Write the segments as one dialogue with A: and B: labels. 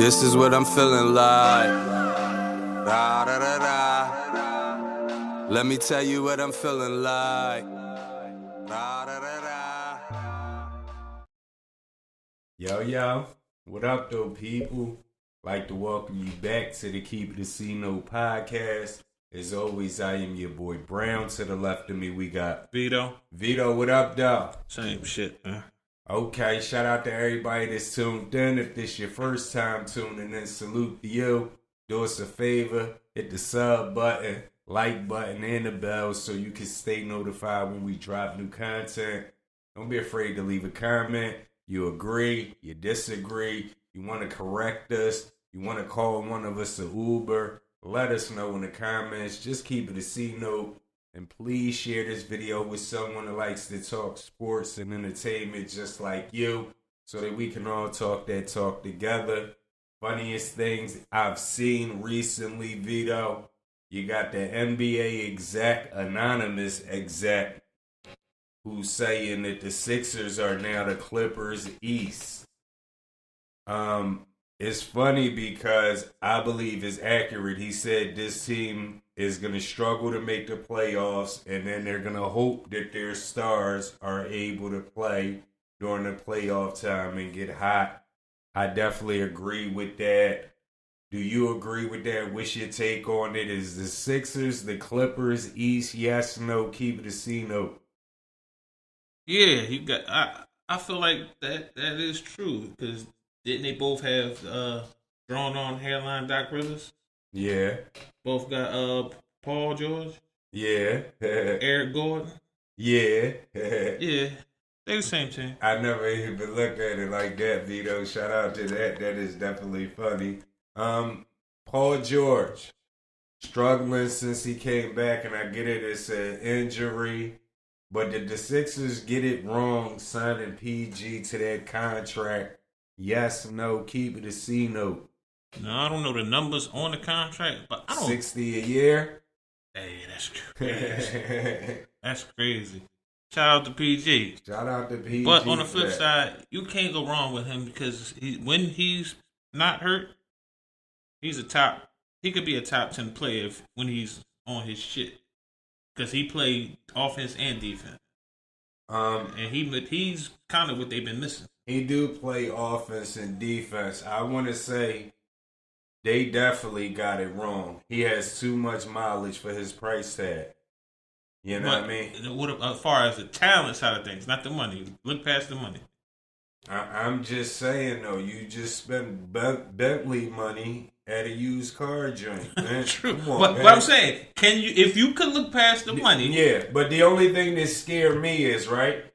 A: This is what I'm feeling like. Da, da, da, da. Let me tell you what I'm feeling like. Da, da, da, da.
B: Yo, what up though, people? Like to welcome you back to the Keep It a C Note podcast. As always, I am your boy Brown. To the left of me, we got
C: Vito.
B: Vito, what up, though?
C: Same shit, man.
B: Okay, shout out to everybody that's tuned in. If this your first time tuning in, salute to you. Do us a favor, hit the sub button, like button, and the bell so you can stay notified when we drop new content. Don't be afraid to leave a comment. You agree, you disagree, you want to correct us, you want to call one of us an Uber, let us know in the comments. Just keep it a C note. And please share this video with someone that likes to talk sports and entertainment just like you so that we can all talk that talk together. Funniest things I've seen recently, Vito. You got the NBA exec, anonymous exec, who's saying that the Sixers are now the Clippers East. It's funny because I believe it's accurate. He said this team is going to struggle to make the playoffs, and then they're going to hope that their stars are able to play during the playoff time and get hot. I definitely agree with that. Do you agree with that? What's your take on it? Is the Sixers, the Clippers, East, yes, no, keep it a C note?
C: Yeah, you got. I feel like that is true because didn't they both have drawn on hairline Doc Rivers?
B: Yeah.
C: Both got Paul George.
B: Yeah.
C: Eric Gordon.
B: Yeah.
C: Yeah, they the same team.
B: I never even looked at it like that, Vito. Shout out to that. That is definitely funny. Paul George, struggling since he came back, and I get it, it's an injury. But did the Sixers get it wrong signing PG to that contract? Yes, no, keep it a C note.
C: No, I don't know the numbers on the contract, but I don't.
B: 60 a year?
C: Hey, that's crazy. That's crazy. Shout out to PG.
B: Shout out to PG.
C: But on the flip side, you can't go wrong with him because when he's not hurt, he could be a top 10 player when he's on his shit. Because he played offense and defense. And he's kind of what they've been missing.
B: He do play offense and defense. I want to say they definitely got it wrong. He has too much mileage for his price tag. You know what I mean?
C: As far as the talent side of things, not the money. Look past the money.
B: I'm just saying, though, you just spent Bentley money at a used car joint. Man.
C: True.
B: Come on,
C: but I'm saying, if you could look past the money.
B: Yeah, but the only thing that scared me is, right,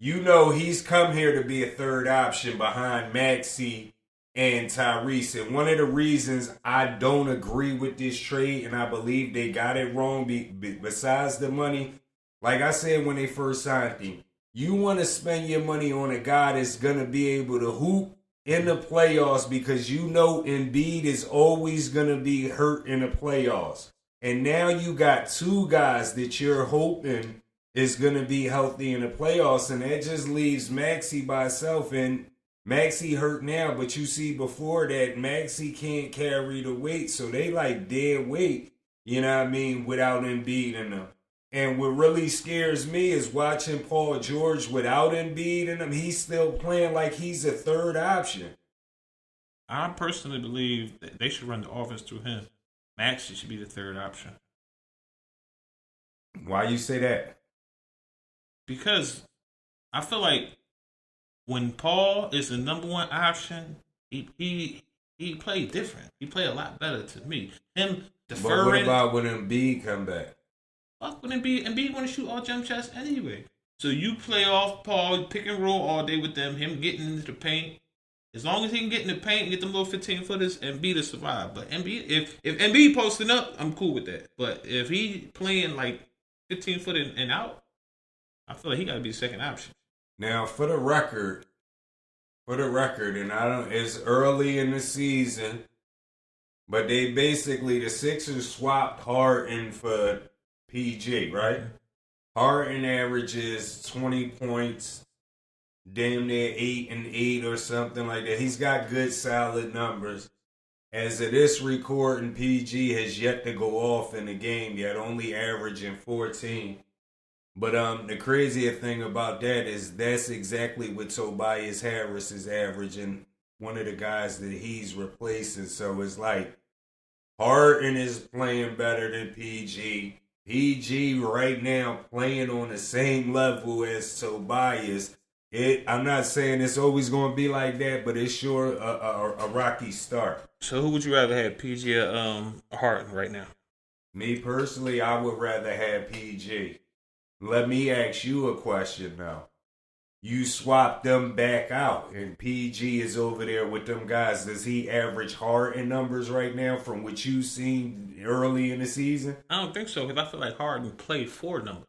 B: you know he's come here to be a third option behind Maxey and Tyrese. And one of the reasons I don't agree with this trade, and I believe they got it wrong besides the money, like I said when they first signed him, you want to spend your money on a guy that's going to be able to hoop in the playoffs because you know Embiid is always going to be hurt in the playoffs. And now you got two guys that you're hoping is going to be healthy in the playoffs, and that just leaves Maxey by himself. And Maxey hurt now, but you see before that, Maxey can't carry the weight, so they like dead weight, you know what I mean, without Embiid in them. And what really scares me is watching Paul George without Embiid in him. He's still playing like he's a third option.
C: I personally believe that they should run the offense through him. Maxey should be the third option.
B: Why you say that?
C: Because I feel like when Paul is the number one option, he played different. He played a lot better to me. Him deferring.
B: But what about when Embiid come back?
C: Fuck when Embiid want to shoot all jump shots anyway. So you play off Paul, pick and roll all day with them, him getting into the paint. As long as he can get in the paint and get them little 15-footers, Embiid will survive. But Embiid, if Embiid posting up, I'm cool with that. But if he playing like 15-foot and out, I feel like he got to be the second option.
B: Now, for the record, and it's early in the season, but they basically, the Sixers swapped Harden for PG, right? Harden averages 20 points, damn near 8-8 or something like that. He's got good, solid numbers. As of this recording, PG has yet to go off in the game yet, only averaging 14. But the crazier thing about that is that's exactly what Tobias Harris is averaging, one of the guys that he's replacing. So it's like Harden is playing better than PG. PG right now playing on the same level as Tobias. I'm not saying it's always going to be like that, but it's sure a rocky start.
C: So who would you rather have, PG or Harden right now?
B: Me personally, I would rather have PG. Let me ask you a question now. You swap them back out, and PG is over there with them guys. Does he average Harden numbers right now from what you've seen early in the season?
C: I don't think so, because I feel like Harden played 4 numbers.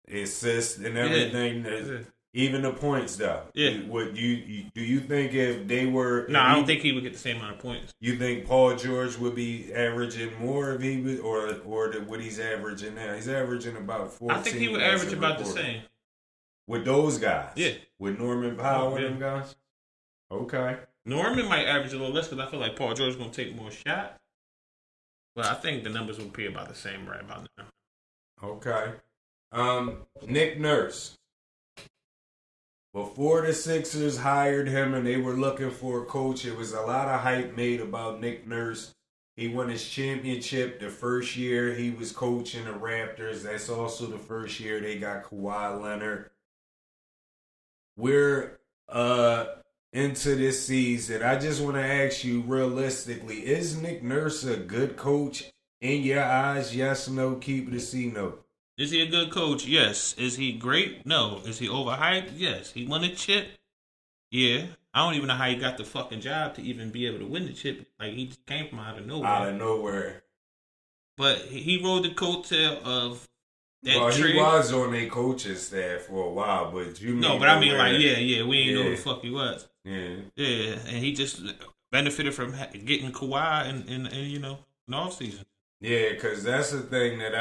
B: Assists and everything.
C: Yeah.
B: Even the points, though.
C: Yeah.
B: Do you think if they were...
C: No, I don't think he would get the same amount of points.
B: You think Paul George would be averaging more if he was, or what he's averaging now? He's averaging about 14.
C: I think he would average about the same.
B: With those guys?
C: Yeah.
B: With Norman Powell and them guys? Okay.
C: Norman might average a little less because I feel like Paul George is going to take more shots. But I think the numbers will be about the same right about now.
B: Okay. Nick Nurse. Before the Sixers hired him and they were looking for a coach, it was a lot of hype made about Nick Nurse. He won his championship the first year he was coaching the Raptors. That's also the first year they got Kawhi Leonard. We're into this season. I just want to ask you realistically, is Nick Nurse a good coach in your eyes? Yes, no, keep it a C note.
C: Is he a good coach? Yes. Is he great? No. Is he overhyped? Yes. He won a chip? Yeah. I don't even know how he got the fucking job to even be able to win the chip. Like, he just came from out of nowhere.
B: Out of nowhere.
C: But he rode the coattail of that
B: trade. He was on a coaching staff for a while, but you
C: No, but I mean, like, yeah, we ain't know who the fuck he was.
B: Yeah.
C: Yeah, and he just benefited from getting Kawhi in you know, in the offseason.
B: Yeah, because that's the thing that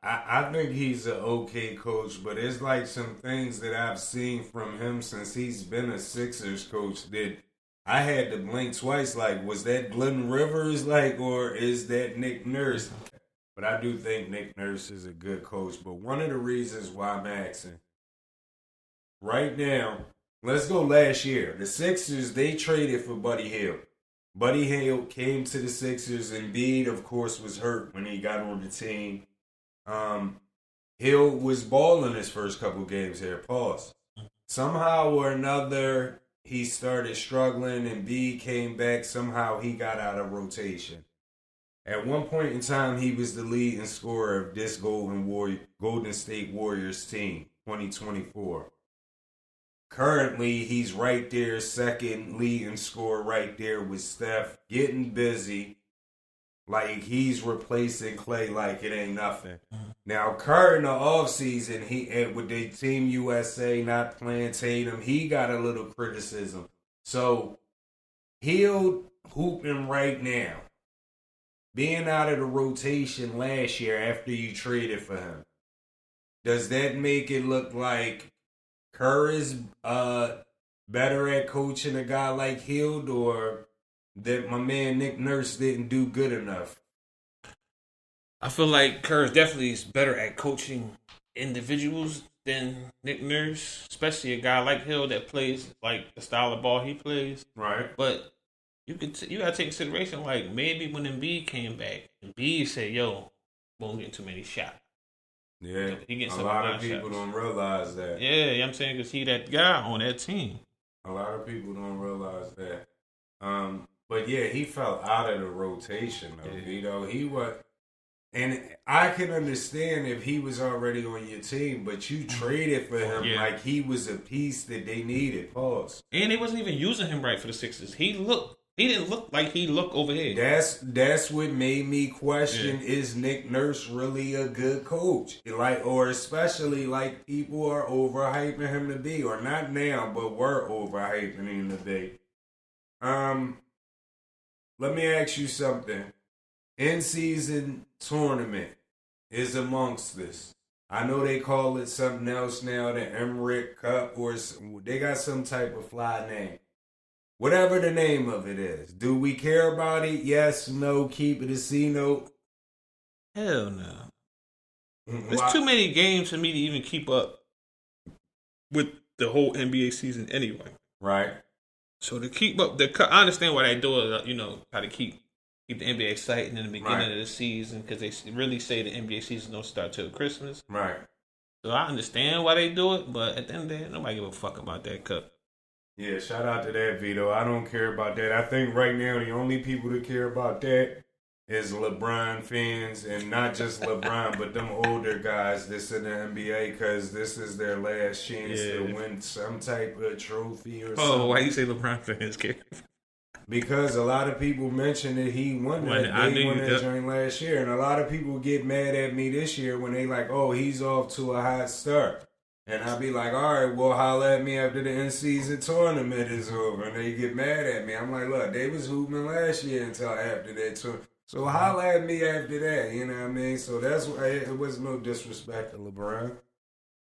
B: I think he's an okay coach, but it's like some things that I've seen from him since he's been a Sixers coach that I had to blink twice. Like, was that Glenn Rivers, like, or is that Nick Nurse? But I do think Nick Nurse is a good coach. But one of the reasons why I'm asking, right now, let's go last year. The Sixers, they traded for Buddy Hield. Buddy Hield came to the Sixers. Embiid, of course, was hurt when he got on the team. Hield was balling his first couple games here. Pause. Somehow or another, he started struggling. Embiid came back. Somehow he got out of rotation. At one point in time, he was the leading scorer of this Golden State Warriors team, 2024. Currently, he's right there, second leading scorer right there with Steph, getting busy. Like, he's replacing Clay like it ain't nothing. Now, Kerr in the offseason, with the Team USA not playing Tatum, he got a little criticism. So, Hield hooping right now. Being out of the rotation last year after you traded for him, does that make it look like Kerr is better at coaching a guy like Hield, or that my man Nick Nurse didn't do good enough?
C: I feel like Kerr definitely is better at coaching individuals than Nick Nurse, especially a guy like Hill that plays like the style of ball he plays.
B: Right.
C: But you gotta take consideration, like, maybe when Embiid came back, Embiid said, "Yo, won't get too many shots."
B: Yeah,
C: he gets
B: a lot of people don't realize that.
C: Yeah, you know what I'm saying, because he that guy on that team.
B: A lot of people don't realize that. But yeah, he fell out of the rotation though. Yeah. Vito, he was, and I can understand if he was already on your team, but you traded for him like he was a piece that they needed. Pause.
C: And they wasn't even using him right for the Sixers. He didn't look like he looked over here.
B: That's what made me question: is Nick Nurse really a good coach? Like, or especially like people are overhyping him to be, or not now, but were overhyping him to be. Let me ask you something. In-season tournament is amongst this. I know they call it something else now, the Emrick Cup, or they got some type of fly name. Whatever the name of it is. Do we care about it? Yes, no, keep it a C note.
C: Hell no. There's too many games for me to even keep up with the whole NBA season anyway.
B: Right.
C: So to keep up I understand why they do it, try to keep the NBA exciting in the beginning of the season, because they really say the NBA season don't start till Christmas.
B: Right.
C: So I understand why they do it, but at the end of the day, nobody give a fuck about that cup.
B: Yeah, shout out to that, Vito. I don't care about that. I think right now the only people that care about that is LeBron fans, and not just LeBron, but them older guys that's in the NBA, because this is their last chance to win some type of trophy or something.
C: Oh, why you say LeBron fans care?
B: Because a lot of people mentioned that he won that joint last year, and a lot of people get mad at me this year when they like, oh, he's off to a hot start. And I'll be like, all right, well, holla at me after the in-season tournament is over. And they get mad at me. I'm like, look, they was hooping last year until after that tournament. So holla at me after that, you know what I mean? So that's why it was no disrespect to LeBron.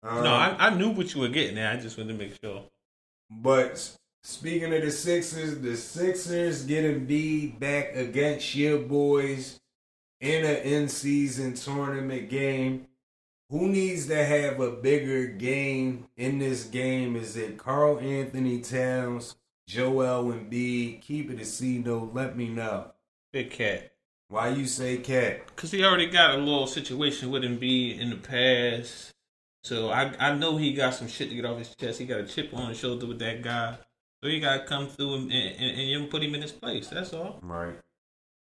C: No, I knew what you were getting at. I just wanted to make sure.
B: But speaking of the Sixers get Embiid back against your boys in an in-season tournament game. Who needs to have a bigger game in this game? Is it Karl Anthony Towns, Joel Embiid? Keep it a C note. Let me know.
C: Big Cat.
B: Why you say Cat?
C: Because he already got a little situation with Embiid in the past. So I know he got some shit to get off his chest. He got a chip on his shoulder with that guy. So you got to come through and put him in his place. That's all.
B: Right.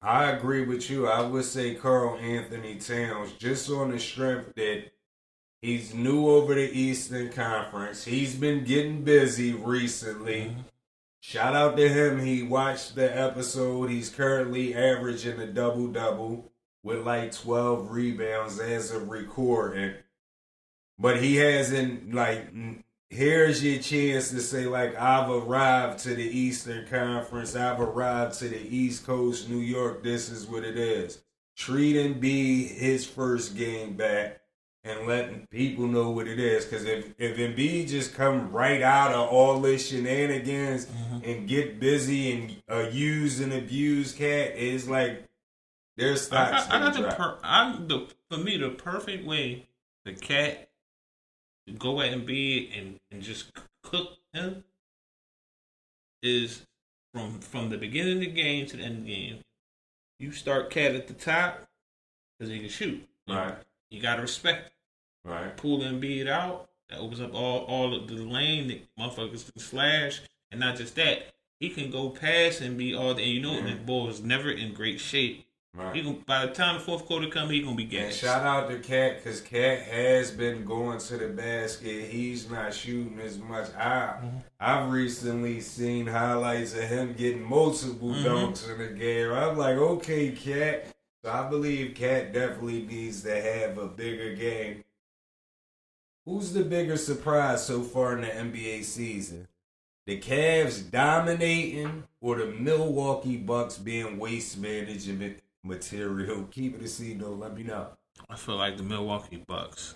B: I agree with you. I would say Karl Anthony Towns, just on the strength that he's new over the Eastern Conference. He's been getting busy recently. Mm-hmm. Shout out to him. He watched the episode. He's currently averaging a double-double with like 12 rebounds as of recording. But he hasn't, here's your chance to say, I've arrived to the Eastern Conference. I've arrived to the East Coast, New York. This is what it is. Treat Embiid his first game back and letting people know what it is. Because if Embiid just come right out of all this shenanigans and get busy and use and abuse Cat, it's like their stocks
C: for me, the perfect way the Cat to go at Embiid and just cook him is from the beginning of the game to the end of the game. You start Cat at the top because he can shoot.
B: Right.
C: You gotta respect it.
B: Right.
C: Pull Embiid out. That opens up all of the lane that motherfuckers can slash. And not just that, he can go past Embiid all day. You know, the ball is never in great shape. Right. By the time the fourth quarter comes, he's gonna be gassed.
B: And shout out to Cat, because Cat has been going to the basket. He's not shooting as much. I've recently seen highlights of him getting multiple dunks in the game. I'm like, okay, Cat. So I believe Cat definitely needs to have a bigger game. Who's the bigger surprise so far in the NBA season? The Cavs dominating or the Milwaukee Bucks being waste management material? Keep it a C, though. Let me know.
C: I feel like the Milwaukee Bucks.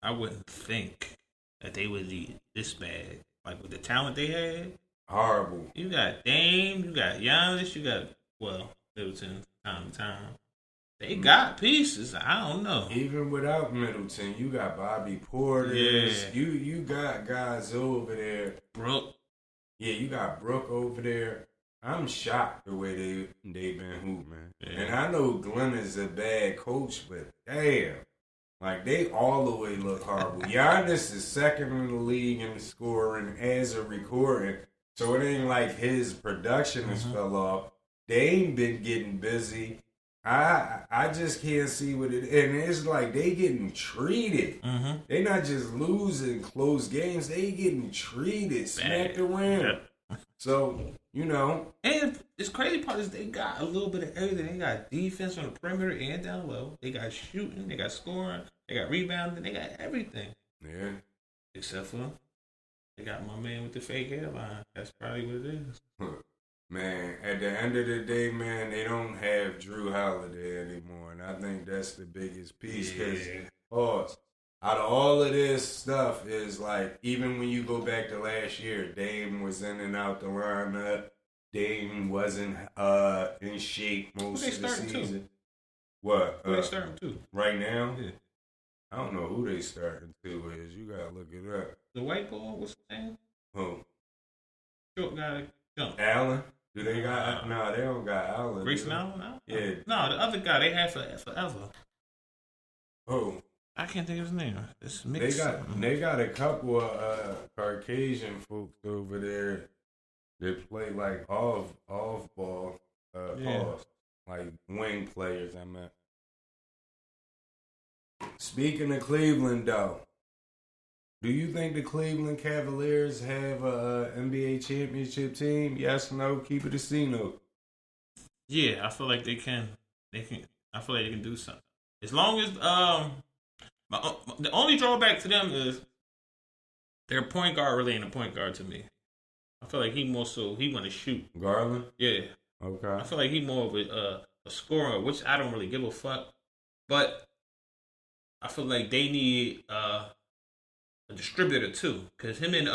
C: I wouldn't think that they would be this bad. With the talent they had.
B: Horrible.
C: You got Dame, you got Giannis, you got, Middleton, time to time. They got pieces. I don't know.
B: Even without Middleton, you got Bobby Portis. Yeah. You got guys over there.
C: Brook.
B: Yeah, you got Brook over there. I'm shocked the way they been hooping. Yeah. And I know Glenn is a bad coach, but damn. They all the way look horrible. Giannis is second in the league in scoring as a recording. So it ain't like his production has fell off. They ain't been getting busy. I just can't see what it is. And it's like they getting treated. They not just losing close games. They getting treated, smacked around. Yeah. So,
C: And this crazy part is they got a little bit of everything. They got defense on the perimeter and down low. They got shooting. They got scoring. They got rebounding. They got everything.
B: Yeah.
C: Except for they got my man with the fake hairline. That's probably what it is.
B: Man, at the end of the day, man, they don't have Drew Holiday anymore. And I think that's the biggest piece. Because, out of all of this stuff is like, even when you go back to last year, Dame was in and out the lineup. Dame wasn't in shape most of the season.
C: Too?
B: What?
C: Who they starting too?
B: Right now?
C: Yeah.
B: I don't know who they starting to is. You gotta look it up.
C: The white boy, what's his name?
B: Who?
C: Short guy, jump.
B: Allen? Do they got? No, they don't got Allen.
C: Grayson Allen? No?
B: Yeah.
C: No, the other guy they had forever.
B: Who?
C: I can't think of his name. It's mixed.
B: They got a couple of Caucasian folks over there that play like off ball, pause, like wing players. I meant. Speaking of Cleveland, though, do you think the Cleveland Cavaliers have a NBA championship team? Yes, no. Keep it a C note.
C: Yeah, I feel like they can. I feel like they can do something as long as the only drawback to them is their point guard really ain't a point guard to me. I feel like he want to shoot.
B: Garland?
C: Yeah.
B: Okay.
C: I feel like he more of a scorer, which I don't really give a fuck. But I feel like they need a distributor too, because him and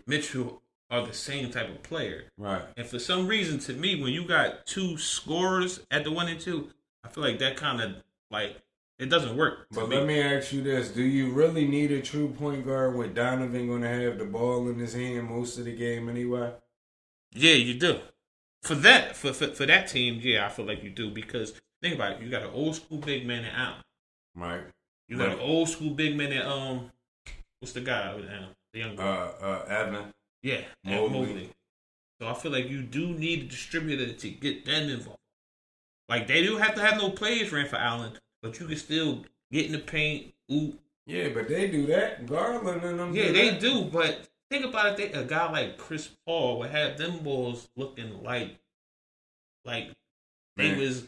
C: Mitchell are the same type of player.
B: Right.
C: And for some reason, to me, when you got two scorers at the 1 and 2, I feel like that kind of like it doesn't work.
B: But let me ask you this: do you really need a true point guard with Donovan going to have the ball in his hand most of the game anyway?
C: Yeah, you do. For that, for that team, yeah, I feel like you do, because think about it: you got an old school big man at Allen,
B: right?
C: You got an old school big man at what's the guy with the young guy?
B: Evan.
C: Yeah, Mobley. So I feel like you do need a distributor to get them involved. Like, they do have to have no plays ran for Allen, but you can still get in the paint, oop.
B: Yeah, but they do that. Garland and them.
C: Yeah, they do, but think about it. A guy like Chris Paul would have them balls looking like they was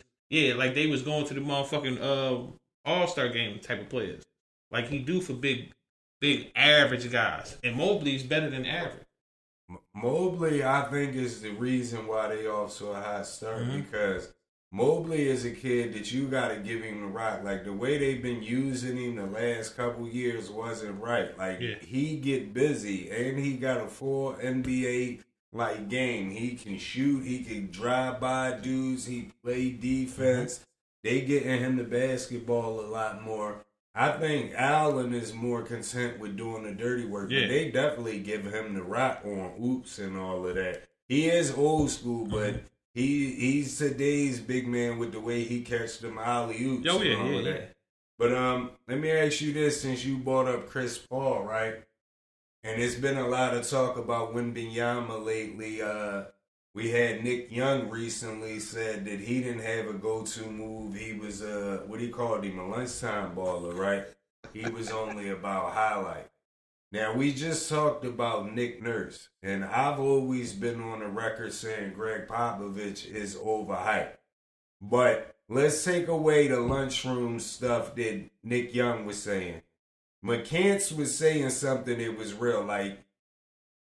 C: going to the motherfucking All-Star game type of players. Like he do for big average guys. And Mobley's better than average.
B: Mobley, I think, is the reason why they off to a high start, because Mobley is a kid that you got to give him the rock. Like, the way they've been using him the last couple years wasn't right. Like, he get busy, and he got a full NBA game. He can shoot. He can drive by dudes. He play defense. They getting him the basketball a lot more. I think Allen is more content with doing the dirty work. But they definitely give him the rock on oops and all of that. He is old school, but he's today's big man with the way he catches them alley-oops and all of that. But let me ask you this, since you brought up Chris Paul, right? And it's been a lot of talk about Wembanyama lately. We had Nick Young recently said that he didn't have a go-to move. He was what he called him, a lunchtime baller, right? He was only about highlight. Now, we just talked about Nick Nurse, and I've always been on the record saying Gregg Popovich is overhyped. But let's take away the lunchroom stuff that Nick Young was saying. McCants was saying something that was real. Like,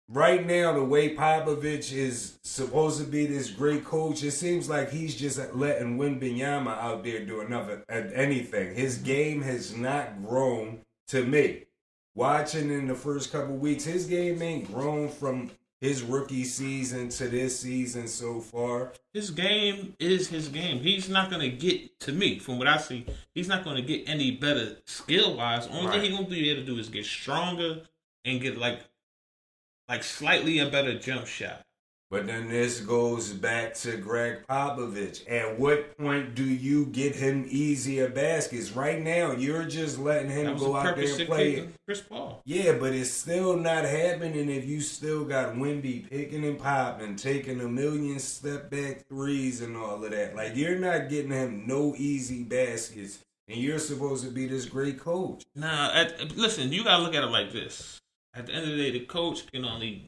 B: right now, the way Popovich is supposed to be this great coach, it seems like he's just letting Wembanyama out there do anything. His game has not grown to me. Watching in the first couple weeks, his game ain't grown from his rookie season to this season so far.
C: His game is his game. He's not going to get, to me, from what I see, he's not going to get any better skill-wise. Only thing he's going to be able to do is get stronger and get, like slightly a better jump shot.
B: But then this goes back to Gregg Popovich. At what point do you get him easier baskets? Right now, you're just letting him go out there and play.
C: Chris Paul.
B: Yeah, but it's still not happening if you still got Wemby picking and popping, taking a million step-back threes and all of that. Like, you're not getting him no easy baskets, and you're supposed to be this great coach.
C: Nah, listen, you got to look at it like this. At the end of the day, the coach can only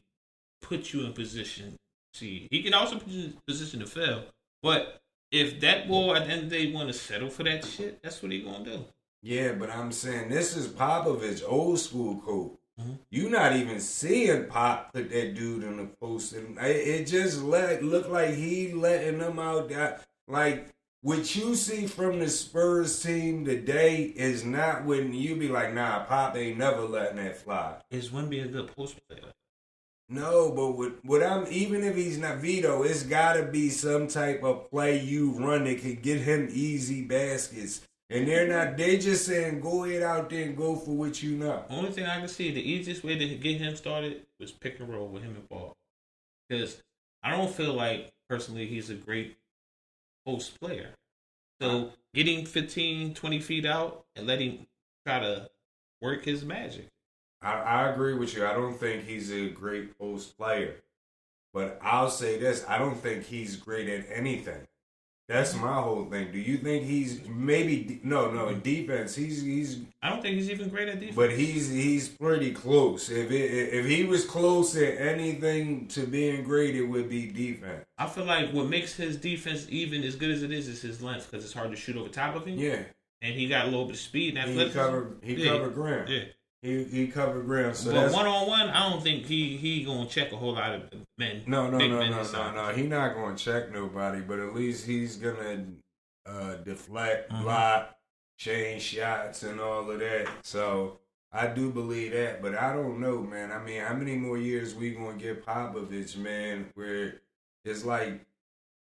C: put you in position. See, he can also put you in position to fail. But if that boy at the end of the day want to settle for that shit, that's what he gonna do.
B: Yeah, but I'm saying this is Popovich, old school coach. You not even seeing Pop put that dude in the post, and it just looked like he letting them out there. Like, what you see from the Spurs team today is not when you be like, nah, Pop ain't never letting that fly.
C: Is Wemby a good post player?
B: No, but what I'm, even if he's not Vito, it's got to be some type of play you run that can get him easy baskets. And they just saying, go ahead out there and go for what you know.
C: Only thing I can see, the easiest way to get him started was pick and roll with him and Ball. Because I don't feel like, personally, he's a great post player. So getting 15, 20 feet out and let him try to work his magic.
B: I agree with you. I don't think he's a great post player. But I'll say this. I don't think he's great at anything. That's my whole thing. Do you think he's maybe no defense? He's.
C: I don't think he's even great at defense.
B: But he's pretty close. If he was close at anything to being great, it would be defense.
C: I feel like what makes his defense even as good as it is his length, because it's hard to shoot over top of him.
B: Yeah,
C: and he got a little bit of speed and
B: athleticism. He covered ground. Yeah. He covered ground. So
C: but 1-on-1, I don't think he gonna check a whole lot of men.
B: No. He not gonna check nobody, but at least he's gonna deflect, block, change shots, and all of that. So I do believe that, but I don't know, man. I mean, how many more years we gonna get Popovich, man? Where it's like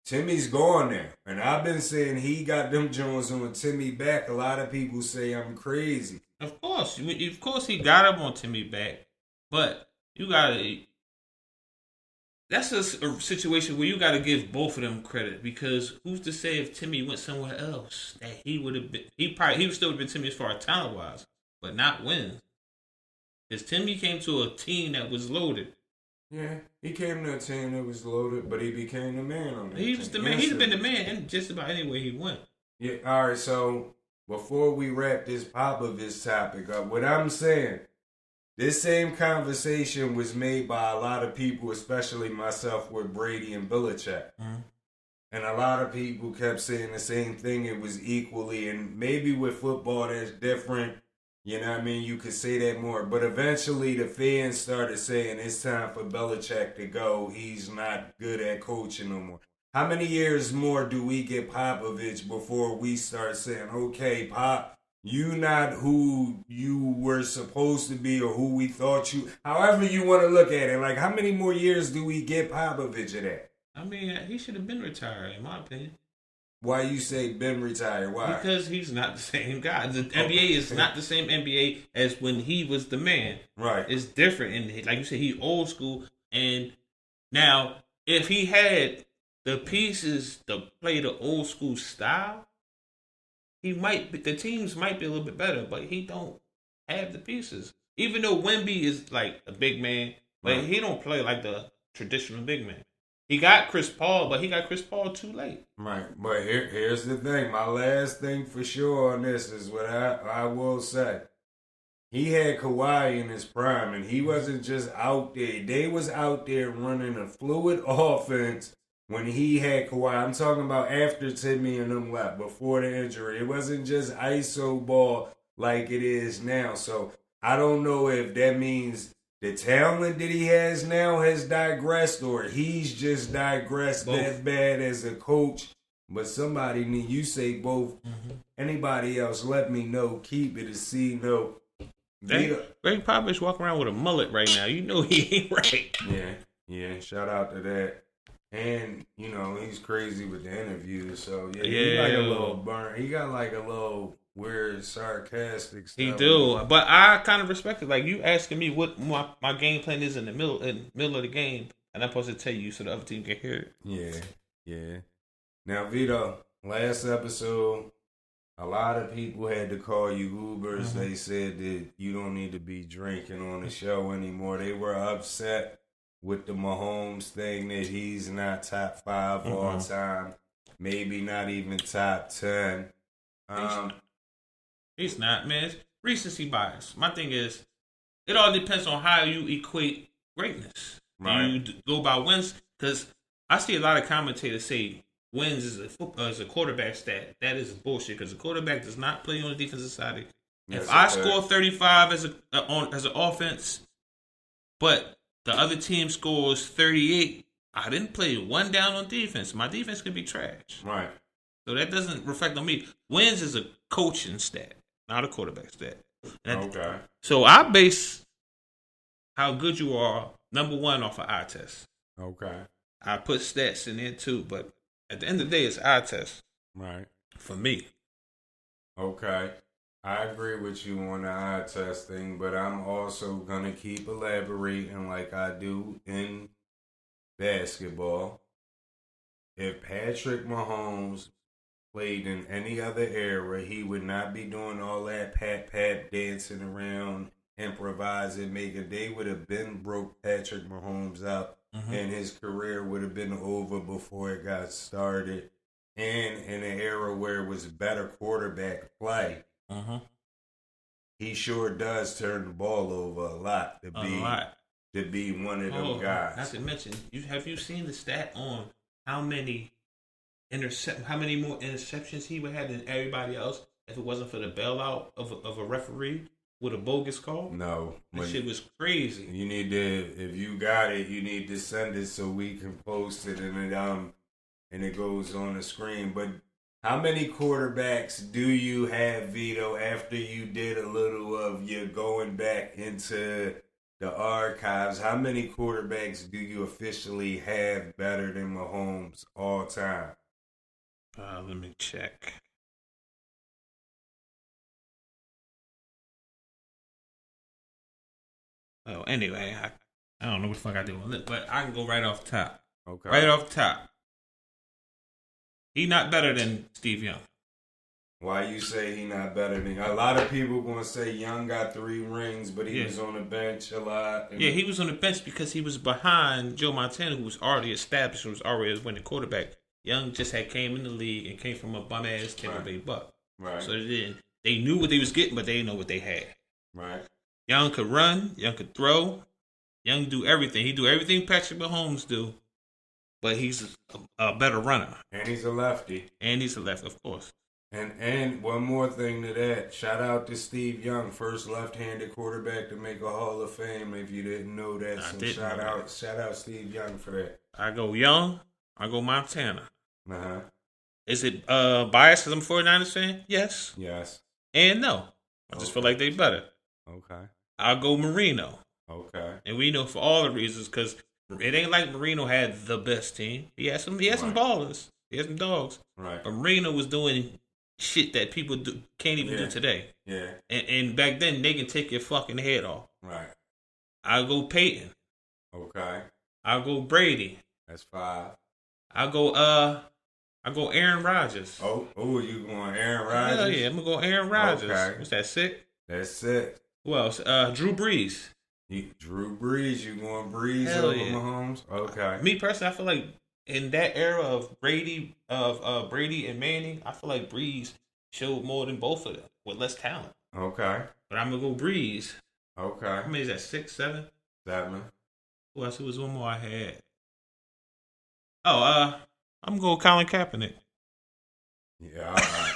B: Timmy's gone now, and I've been saying he got them Jones on Timmy back. A lot of people say I'm crazy.
C: Of course, he got him on Timmy back, but you gotta. That's a situation where you gotta give both of them credit, because who's to say if Timmy went somewhere else that he would have been? He would still have been Timmy as far as talent wise, but not wins. Because Timmy came to a team that was loaded.
B: Yeah, he came to a team that was loaded, but he became the man on that.
C: He was the man. He'd have been the man just about anywhere he went.
B: Yeah. All right. So before we wrap this Popovich topic up, what I'm saying, this same conversation was made by a lot of people, especially myself, with Brady and Belichick. Mm-hmm. And a lot of people kept saying the same thing. It was equally, and maybe with football that's different. You know what I mean? You could say that more. But eventually the fans started saying it's time for Belichick to go. He's not good at coaching no more. How many years more do we get Popovich before we start saying, okay, Pop, you not who you were supposed to be or who we thought you, however you want to look at it. Like, how many more years do we get Popovich at that?
C: I mean, he should have been retired, in my opinion.
B: Why you say been retired? Why?
C: Because he's not the same guy. The NBA is not the same NBA as when he was the man.
B: Right.
C: It's different. And like you said, he old school. And now, if he had the pieces to play the old school style, the teams might be a little bit better, but he don't have the pieces. Even though Wemby is like a big man, but he don't play like the traditional big man. He got Chris Paul, but he got Chris Paul too late.
B: Right, but here's the thing. My last thing for sure on this is what I will say. He had Kawhi in his prime, and he wasn't just out there. They was out there running a fluid offense when he had Kawhi. I'm talking about after Timmy and them left, before the injury. It wasn't just ISO ball like it is now. So I don't know if that means the talent that he has now has digressed, or he's just digressed both. That bad as a coach. But somebody need, you say both. Mm-hmm. Anybody else, let me know. Keep it a C note.
C: Gregg Popovich walking around with a mullet right now. You know he ain't right.
B: Yeah. Shout out to that. And, you know, he's crazy with the interviews. So, yeah.
C: He's
B: like a little burn. He got like a little weird, sarcastic stuff.
C: He do, but I kind of respect it. Like, you asking me what my game plan is in the middle of the game, and I'm supposed to tell you so the other team can hear
B: it. Yeah. Now, Vito, last episode, a lot of people had to call you Ubers. Mm-hmm. They said that you don't need to be drinking on the show anymore. They were upset with the Mahomes thing that he's not top 5 all time, maybe not even top 10.
C: He's not, man. It's recency bias. My thing is, it all depends on how you equate greatness. Right. Do you go by wins? Because I see a lot of commentators say wins is a quarterback stat. That is bullshit, because the quarterback does not play on the defensive side. If I score 35 as an offense, but the other team scores 38, I didn't play one down on defense. My defense could be trash.
B: Right.
C: So that doesn't reflect on me. Wins is a coaching stat, not a quarterback stat.
B: Okay.
C: So I base how good you are, number one, off of eye test.
B: Okay.
C: I put stats in there too, but at the end of the day, it's eye test.
B: Right.
C: For me.
B: Okay. I agree with you on the eye testing, but I'm also going to keep elaborating like I do in basketball. If Patrick Mahomes played in any other era, he would not be doing all that pat dancing around, improvising, making. They would have been broke Patrick Mahomes up, and his career would have been over before it got started. And in an era where it was better quarterback play, he sure does turn the ball over a lot to be one of them guys.
C: Not to mention, have you seen the stat on how many more interceptions he would have than everybody else if it wasn't for the bailout of a referee with a bogus call?
B: No.
C: That shit was crazy.
B: You need to, if you got it, you need to send it so we can post it and it goes on the screen. But how many quarterbacks do you have, Vito, after you did a little of your going back into the archives? How many quarterbacks do you officially have better than Mahomes all time?
C: Let me check. Oh, anyway, I don't know what the fuck I do, but I can go right off the top.
B: Okay.
C: Right off the top. He not better than Steve Young.
B: Why you say he not better than? A lot of people gonna say Young got 3 rings, but he was on the bench a lot.
C: Yeah, he was on the bench because he was behind Joe Montana, who was already established and was already a winning quarterback. Young just had came in the league and came from a bum ass Tampa Bay Buck.
B: Right.
C: So they knew what they was getting, but they didn't know what they had.
B: Right.
C: Young could run. Young could throw. Young do everything. He do everything Patrick Mahomes do, but he's a better runner.
B: And he's a lefty.
C: And he's a left, of course.
B: And one more thing to that. Shout out to Steve Young, first left-handed quarterback to make a Hall of Fame. If you didn't know that, shout out Steve Young for that.
C: I go Young. I go Montana.
B: Uh-huh.
C: Is it biased because I'm a 49ers fan? Yes.
B: Yes.
C: And no. I just feel like they better.
B: Okay.
C: I'll go Marino.
B: Okay.
C: And we know for all the reasons, because it ain't like Marino had the best team. He had some ballers. He had some dogs.
B: Right.
C: But Marino was doing shit that people can't even do today.
B: Yeah.
C: And back then, they can take your fucking head off.
B: Right.
C: I'll go Peyton.
B: Okay.
C: I'll go Brady.
B: That's 5.
C: I'll go Aaron Rodgers.
B: Oh, you going Aaron Rodgers?
C: Hell yeah, I'm gonna go Aaron Rodgers.
B: Okay.
C: What's that, 6?
B: That's 6.
C: Who else? Drew Brees.
B: Drew Brees, you going Brees
C: Hell
B: over
C: yeah.
B: Mahomes? Okay.
C: Me personally, I feel like in that era of Brady and Manning, I feel like Brees showed more than both of them with less talent.
B: Okay.
C: But I'm gonna go Brees.
B: Okay.
C: How many is that? 6, 7?
B: 7.
C: Who else? There was one more I had. Oh, I'm gonna go Colin Kaepernick.
B: Yeah, all right.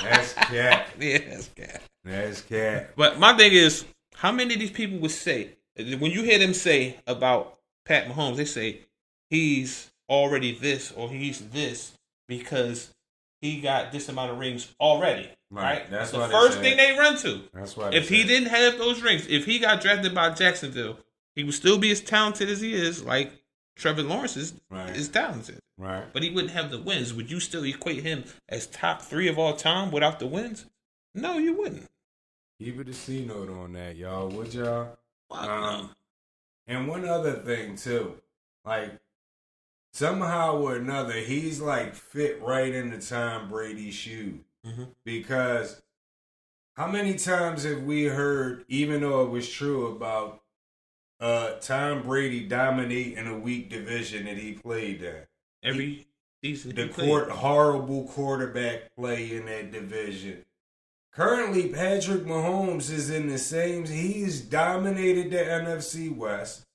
B: That's cat.
C: Yeah, that's cat.
B: That's cat.
C: But my thing is, how many of these people would say, when you hear them say about Pat Mahomes, they say he's already this or he's this because he got this amount of rings already. Right?
B: That's
C: the first thing they run to.
B: That's why.
C: If he didn't have those rings, if he got drafted by Jacksonville, he would still be as talented as he is, like Trevor Lawrence is talented.
B: Right.
C: But he wouldn't have the wins. Would you still equate him as top 3 of all time without the wins? No, you wouldn't.
B: Keep it a C note on that, y'all. Would y'all?
C: Wow.
B: And one other thing too, like somehow or another, he's like fit right into Tom Brady's shoes. Because how many times have we heard, even though it was true about Tom Brady dominating a weak division that he played in?
C: Every season.
B: Horrible quarterback play in that division. Currently, Patrick Mahomes is in the same. He's dominated the NFC West.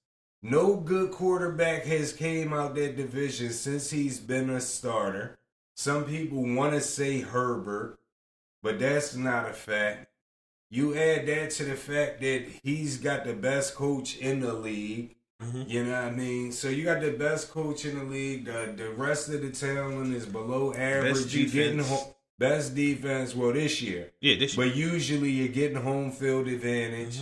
B: No good quarterback has came out that division since he's been a starter. Some people want to say Herbert, but that's not a fact. You add that to the fact that he's got the best coach in the league. You know what I mean? So you got the best coach in the league. The rest of the talent is below average.
C: Best
B: You getting
C: defense.
B: best defense. Well, this year.
C: Yeah, this year.
B: But usually you're getting home field advantage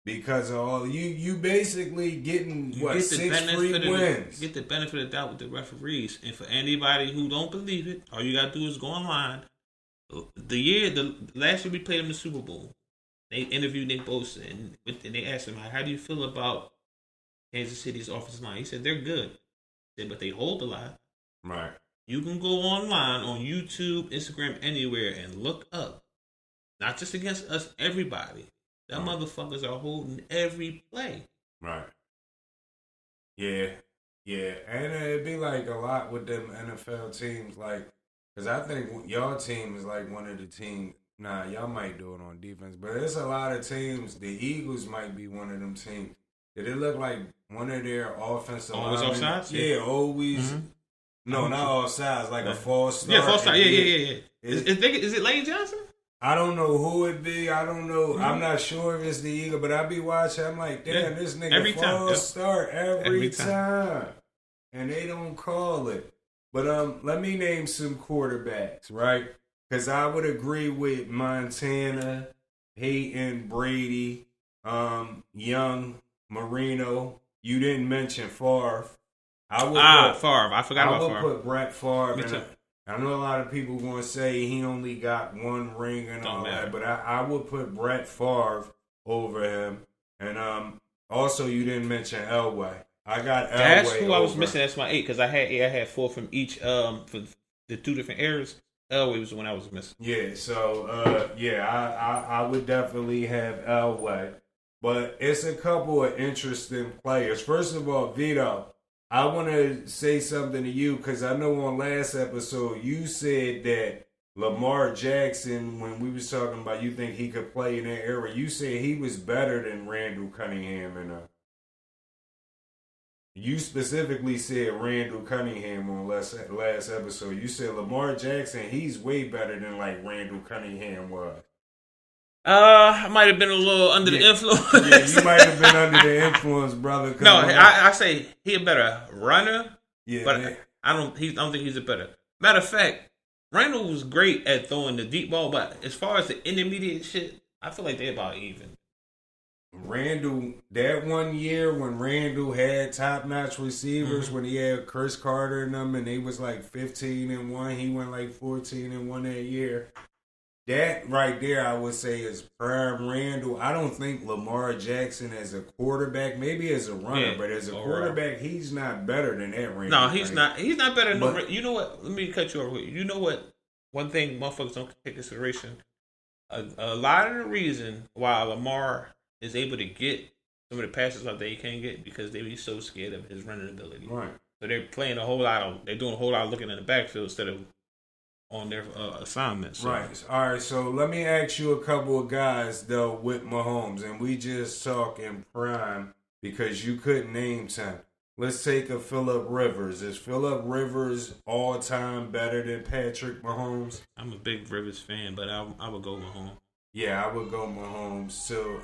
B: because of all you basically getting
C: You
B: what
C: get the
B: 6 free
C: benefit
B: wins.
C: get the benefit of the doubt with the referees. And for anybody who don't believe it, all you gotta do is go online. The last year we played in the Super Bowl, they interviewed Nick Bosa and they asked him, how do you feel about Kansas City's offensive line? He said they're good. He said, but they hold a lot.
B: Right.
C: You can go online on YouTube, Instagram, anywhere and look up. Not just against us, everybody. Them motherfuckers are holding every play.
B: Right. Yeah. Yeah. And it'd be like a lot with them NFL teams, like, because I think y'all team is like one of the teams. Nah, y'all might do it on defense, but there's a lot of teams. The Eagles might be one of them teams. Did it look like one of their offensive
C: Always
B: linemen?
C: offsides?
B: Yeah, always. No, not offsides, like a false start.
C: Yeah, false start. Yeah. Is it Lane Johnson?
B: I don't know who it be. I don't know. I'm not sure if it's the Eagle, but I be watching. I'm like, damn, this nigga false start every time. And they don't call it. But let me name some quarterbacks, right? Because I would agree with Montana, Peyton, Brady, Young, Marino. You didn't mention Favre.
C: Favre. I forgot about Favre.
B: I would put Brett Favre.
C: Me too.
B: I know a lot of people going to say he only got one ring and all that, but I would put Brett Favre over him. And also, you didn't mention Elway. I got Elway.
C: That's who I was missing. That's my 8 because I had 4 from each for the 2 different eras. Elway was the one I was missing.
B: Yeah, so I would definitely have Elway, but it's a couple of interesting players. First of all, Vito, I want to say something to you because I know on last episode you said that Lamar Jackson, when we was talking about you think he could play in that era, you said he was better than Randall Cunningham and you specifically said Randall Cunningham on last episode. You said Lamar Jackson, he's way better than like Randall Cunningham was.
C: I might have been a little under the influence.
B: Yeah, you might have been under the influence, brother.
C: No, I say he a better runner.
B: Yeah,
C: but I don't think he's a better. Matter of fact, Randall was great at throwing the deep ball, but as far as the intermediate shit, I feel like they're about even.
B: Randall, that one year when Randall had top-notch receivers, when he had Chris Carter and them, and they was like 15-1, he went like 14-1 that year. That right there, I would say, is prime Randall. I don't think Lamar Jackson as a quarterback, maybe as a runner, but as a quarterback, he's not better than that Randall.
C: No, he's not. He's not better than. You know what? Let me cut you over. You know what? One thing motherfuckers don't take consideration. A lot of the reason why Lamar is able to get some of the passes out there he can't get because they be so scared of his running ability.
B: Right.
C: So they're playing they're doing a whole lot of looking in the backfield instead of on their assignments. So.
B: Right. All right. So let me ask you a couple of guys though with Mahomes, and we just talk in prime because you couldn't name 10. Let's take a Phillip Rivers. Is Phillip Rivers all time better than Patrick Mahomes?
C: I'm a big Rivers fan, but I would go Mahomes.
B: Yeah, I would go Mahomes too.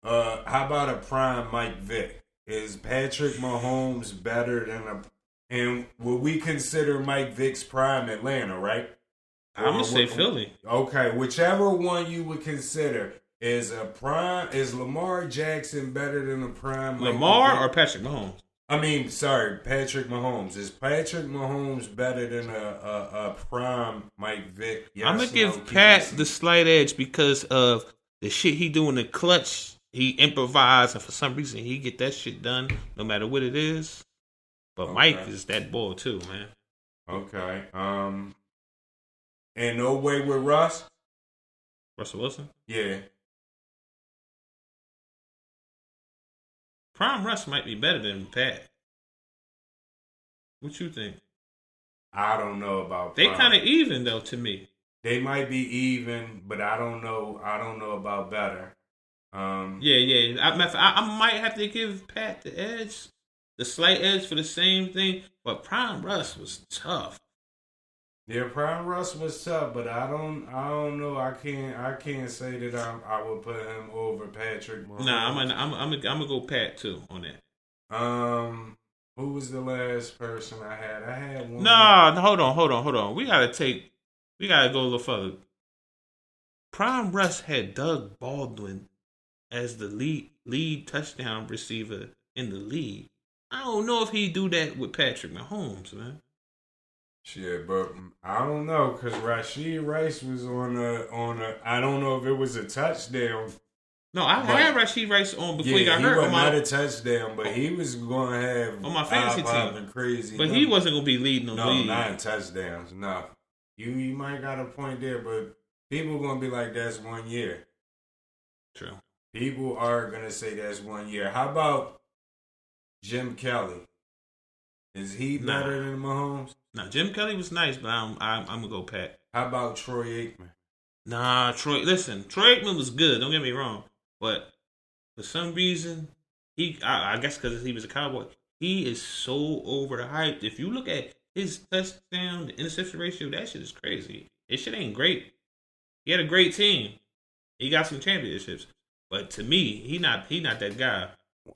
B: How about a prime Mike Vick? Is Patrick Mahomes better than and will we consider Mike Vick's prime Atlanta, right?
C: I'm gonna say Philly.
B: Okay, whichever one you would consider. Is Lamar Jackson better than a prime
C: Lamar or Patrick Mahomes?
B: I mean, sorry, Patrick Mahomes. Is Patrick Mahomes better than a prime Mike Vick? Yes,
C: I'm gonna give Pat the slight edge because of the shit he do in the clutch. He improvise, and for some reason he get that shit done no matter what it is. But Mike is that boy too, man.
B: Okay. And no way with Russ.
C: Russell Wilson.
B: Yeah.
C: Prime Russ might be better than Pat. What you think?
B: I don't know about
C: they
B: prime.
C: kind of even though to me.
B: They might be even, but I don't know. I don't know about better.
C: Yeah. I might have to give Pat the edge, the slight edge for the same thing. But Prime Russ was tough.
B: Yeah, Prime Russ was tough, but I don't know. I can't say that I would put him over Patrick Mahomes.
C: Nah, I'm gonna go Pat too on that.
B: Who was the last person I had? I had one.
C: Nah, hold on. We gotta go a little further. Prime Russ had Doug Baldwin as the lead touchdown receiver in the league. I don't know if he do that with Patrick Mahomes, man.
B: Shit, but I don't know because Rashid Rice was on a. I don't know if it was a touchdown.
C: No, I had Rashid Rice on before he got hurt.
B: He was not a touchdown, but he was going to have
C: on my fantasy team.
B: Crazy,
C: but he wasn't going to be leading the league.
B: No, not in touchdowns. No, you might got a point there, but people going to be like, that's 1 year.
C: True.
B: People are going to say that's 1 year. How about Jim Kelly? Is he better than Mahomes?
C: Nah, Jim Kelly was nice, but I'm gonna go Pat.
B: How about Troy Aikman?
C: Nah, Troy Aikman was good. Don't get me wrong, but for some reason, I guess because he was a Cowboy, he is so overhyped. If you look at his touchdown to interception ratio, that shit is crazy. His shit ain't great. He had a great team. He got some championships, but to me, he not that guy.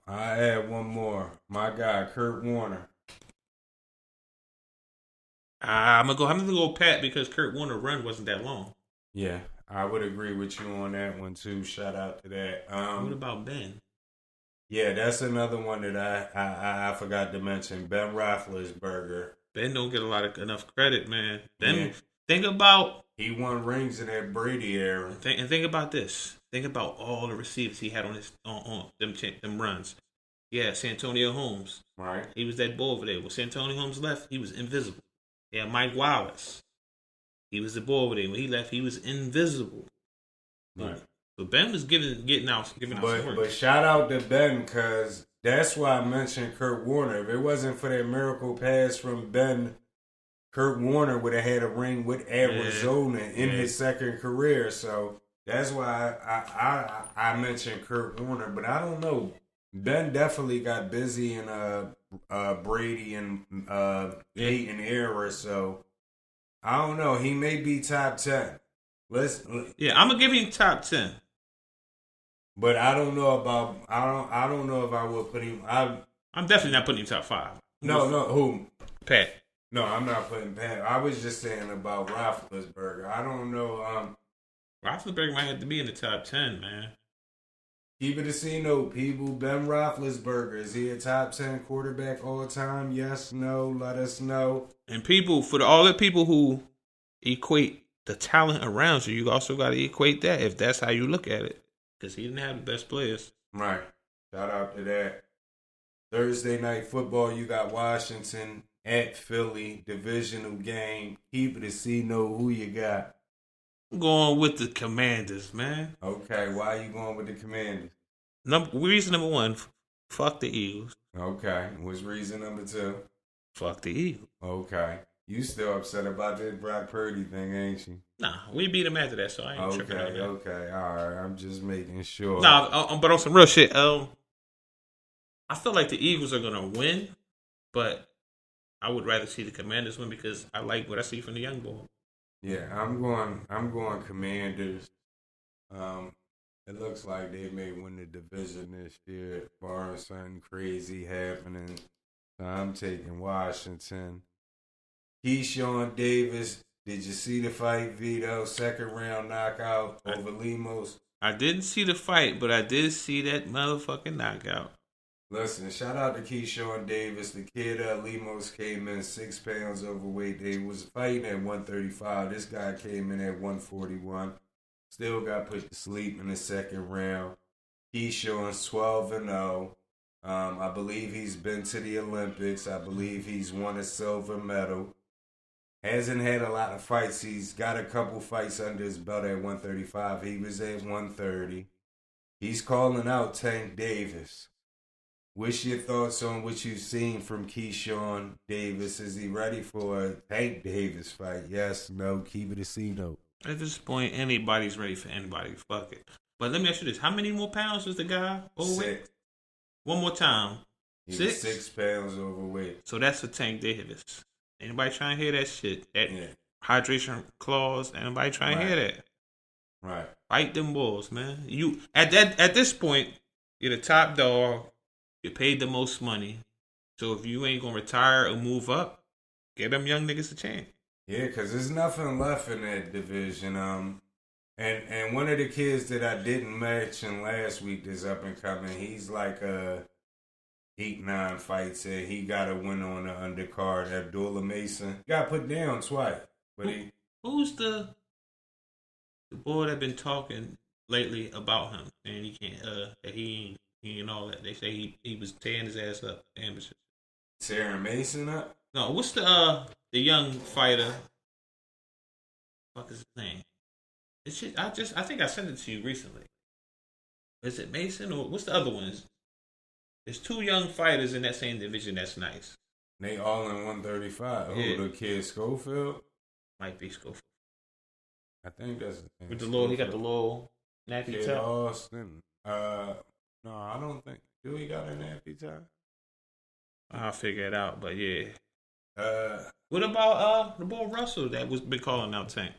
B: I add one more. My guy, Kurt Warner.
C: I'm gonna go Pat because Kurt Warner's run wasn't that long.
B: Yeah, I would agree with you on that one too. Shout out to that.
C: What about Ben?
B: Yeah, that's another one that I forgot to mention. Ben Roethlisberger.
C: Ben don't get enough credit, man. Ben, think about
B: he won rings in that Brady era.
C: Think about this. Think about all the receivers he had on his on them runs. Yeah, Santonio Holmes.
B: Right.
C: He was that bull over there. When Santonio Holmes left, he was invisible. Yeah, Mike Wallace. He was the bull over there. When he left, he was invisible.
B: Right.
C: So Ben was giving out some work.
B: But shout out to Ben because that's why I mentioned Kurt Warner. If it wasn't for that miracle pass from Ben, Kurt Warner would have had a ring with Arizona in his second career. So that's why I mentioned Kurt Warner. But I don't know. Ben definitely got busy in Brady and Peyton era. So I don't know. He may be top 10.
C: I'm gonna give him top 10.
B: But I don't know about I don't know if I would put him.
C: I'm definitely not putting him top 5.
B: No, who?
C: Pat.
B: No, I'm not putting Pat. I was just saying about Roethlisberger. I don't know.
C: Roethlisberger might have to be in the top 10, man.
B: Keep it a C note, people. Ben Roethlisberger, is he a top 10 quarterback all the time? Yes, no. Let us know.
C: And people, for all the people who equate the talent around you, you also got to equate that if that's how you look at it. Because he didn't have the best players.
B: Right. Shout out to that. Thursday night football, you got Washington at Philly, divisional game. Keep it a C note. Who you got?
C: I'm going with the Commanders, man.
B: Okay, why are you going with the Commanders?
C: Reason number 1, fuck the Eagles.
B: Okay, what's reason number 2?
C: Fuck the Eagles.
B: Okay. You still upset about this Brock Purdy thing, ain't you?
C: Nah, we beat him after that, so I ain't tripping on that.
B: Okay, all right. I'm just making sure.
C: Nah, but on some real shit, I feel like the Eagles are gonna win, but I would rather see the Commanders win because I like what I see from the young boy.
B: Yeah, I'm going Commanders. It looks like they may win the division this year, barring something crazy happening. So I'm taking Washington. Keyshawn Davis, did you see the fight, Vito? Second round knockout over Lemos.
C: I didn't see the fight, but I did see that motherfucking knockout.
B: Listen, shout out to Keyshawn Davis. The kid Lemos came in 6 pounds overweight. They was fighting at 135. This guy came in at 141. Still got put to sleep in the second round. Keyshawn's 12-0. I believe he's been to the Olympics. I believe he's won a silver medal. Hasn't had a lot of fights. He's got a couple fights under his belt at 135. He was at 130. He's calling out Tank Davis. What's your thoughts on what you've seen from Keyshawn Davis? Is he ready for a Tank Davis fight? Yes, no, keep it a C note.
C: At this point, anybody's ready for anybody. Fuck it. But let me ask you this. How many more pounds was the guy overweight?
B: 6.
C: One more time.
B: He
C: 6?
B: was 6 pounds overweight.
C: So that's a Tank Davis. Anybody trying to hear that shit? hydration clause. And nobody trying to hear that.
B: Right.
C: Fight them bulls, man. You at this point, you're the top dog. You paid the most money. So if you ain't gonna retire or move up, give them young niggas a chance.
B: Yeah, because there's nothing left in that division. And one of the kids that I didn't mention last week that's up and coming, he's like 8-9 fights and he got a win on the undercard. Abdullah Mason got put down twice, but
C: who's the boy that been talking lately about him and he can't that he ain't all that. They say he was tearing his ass up amateurs.
B: Tearing Mason up?
C: No, what's the young fighter? Fuck is his name? I think I sent it to you recently. Is it Mason or what's the other ones? There's 2 young fighters in that same division that's nice.
B: They all in 135.
C: Yeah.
B: Who, the kid Schofield?
C: Might be Schofield.
B: I think that's the thing.
C: With the little, he got the little nappy
B: Kid
C: top.
B: Austin. No, I don't think. Do he got a nappy top?
C: I'll figure it out, but yeah.
B: What
C: about the boy Russell that was been calling out Tank?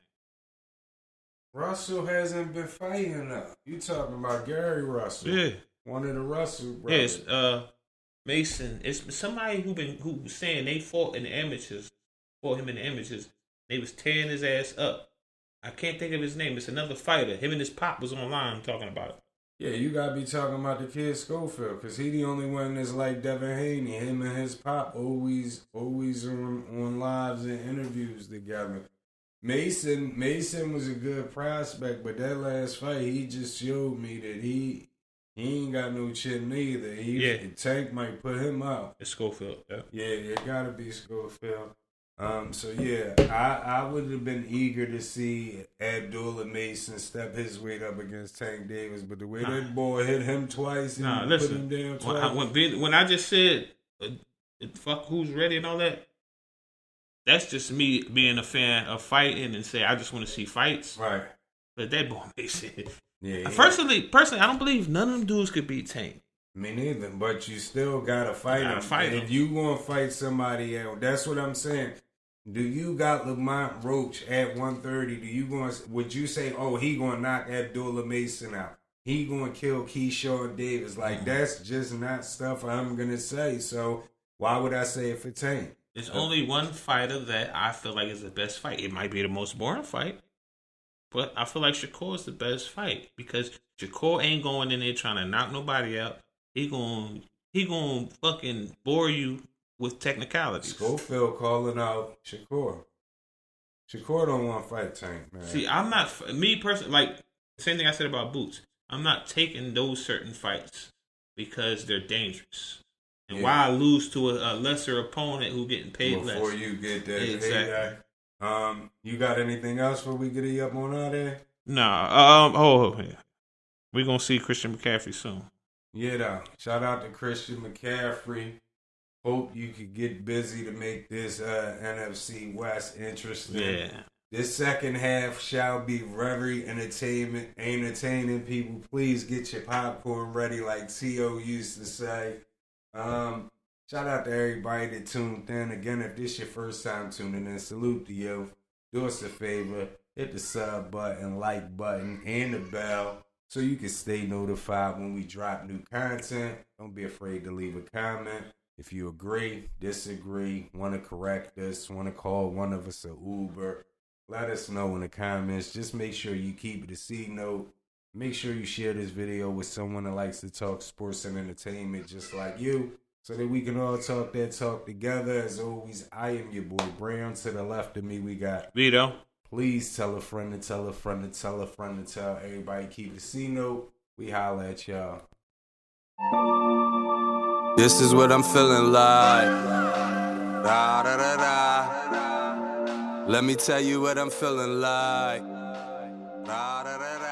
B: Russell hasn't been fighting enough. You talking about Gary Russell?
C: Yeah.
B: One of the Russell brothers.
C: Yes, Mason. It's somebody who was saying they fought him in the amateurs. They was tearing his ass up. I can't think of his name. It's another fighter. Him and his pop was online talking about it.
B: Yeah, you gotta be talking about the kid Schofield, cause he the only one that's like Devin Haney. Him and his pop always on lives and interviews together. Mason was a good prospect, but that last fight, he just showed me that he ain't got no chin neither. Tank might put him out.
C: It's Schofield.
B: Yeah, it gotta be Schofield. So yeah, I would have been eager to see Abdullah Mason step his weight up against Tank Davis, but the way that boy hit him twice and put him down twice.
C: When I just said fuck who's ready and all that, that's just me being a fan of fighting and say I just want to see fights.
B: Right.
C: But that boy Mason.
B: Yeah.
C: Personally, I don't believe none of them dudes could beat Tank.
B: Me neither, but you still gotta fight him. If you gonna fight somebody else, that's what I'm saying. Do you got Lamont Roach at 130? Would you say, oh, he gonna knock Abdullah Mason out? He gonna kill Keyshawn Davis? Like that's just not stuff I'm gonna say. So why would I say it for Tank?
C: There's only one fighter that I feel like is the best fight. It might be the most boring fight, but I feel like Shakur is the best fight because Shakur ain't going in there trying to knock nobody out. He gonna fucking bore you with technicalities.
B: Schofield calling out Shakur. Shakur don't want to fight Tank, man.
C: See, I'm not, me personally, like, same thing I said about Boots. I'm not taking those certain fights because they're dangerous. And why I lose to a lesser opponent who getting paid less.
B: Before you get that.
C: Exactly.
B: You got anything else before we get you up on out there?
C: Nah. Yeah. We're going to see Christian McCaffrey soon.
B: Yeah, though. Shout out to Christian McCaffrey. Hope you could get busy to make this NFC West interesting.
C: Yeah.
B: This second half shall be very entertaining. People, please get your popcorn ready, like T.O. used to say. Shout out to everybody that tuned in. Again, if this your first time tuning in, salute to you. Do us a favor. Hit the sub button, like button, and the bell so you can stay notified when we drop new content. Don't be afraid to leave a comment. If you agree, disagree, want to correct us, want to call one of us an Uber, let us know in the comments. Just make sure you keep it a C note. Make sure you share this video with someone that likes to talk sports and entertainment just like you so that we can all talk that talk together. As always, I am your boy Brown. To the left of me, we got
C: Vito.
B: Please tell a friend to tell a friend to tell a friend to tell everybody. Keep the C note. We holla at y'all.
A: This is what I'm feeling like. Da, da, da, da. Let me tell you what I'm feeling like. Da, da, da, da.